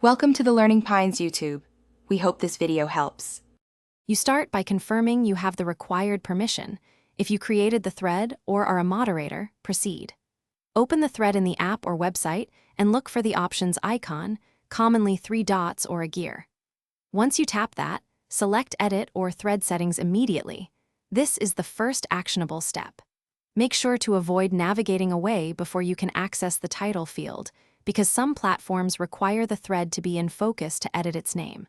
Welcome to the Learning Pines YouTube. We hope this video helps. You start by confirming you have the required permission. If you created the thread or are a moderator, proceed. Open the thread in the app or website and look for the options icon, commonly 3 dots or a gear. Once you tap that, select Edit or Thread Settings immediately. This is the first actionable step. Make sure to avoid navigating away before you can access the title field, because some platforms require the thread to be in focus to edit its name.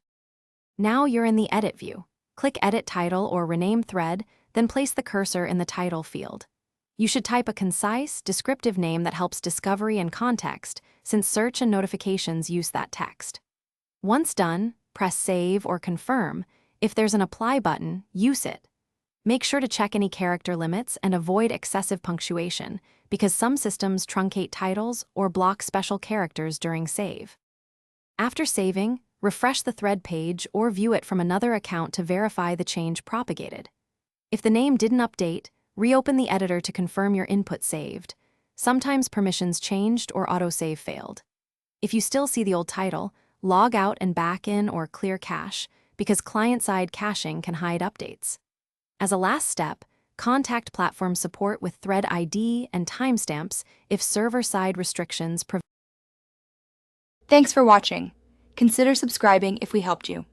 Now you're in the Edit view. Click Edit Title or Rename Thread, then place the cursor in the title field. You should type a concise, descriptive name that helps discovery and context, since search and notifications use that text. Once done, press Save or Confirm. If there's an Apply button, use it. Make sure to check any character limits and avoid excessive punctuation, because some systems truncate titles or block special characters during save. After saving, refresh the thread page or view it from another account to verify the change propagated. If the name didn't update, reopen the editor to confirm your input saved. Sometimes permissions changed or autosave failed. If you still see the old title, log out and back in or clear cache, because client-side caching can hide updates. As a last step, contact platform support with thread ID and timestamps if server-side restrictions prevent. Thanks for watching. Consider subscribing if we helped you.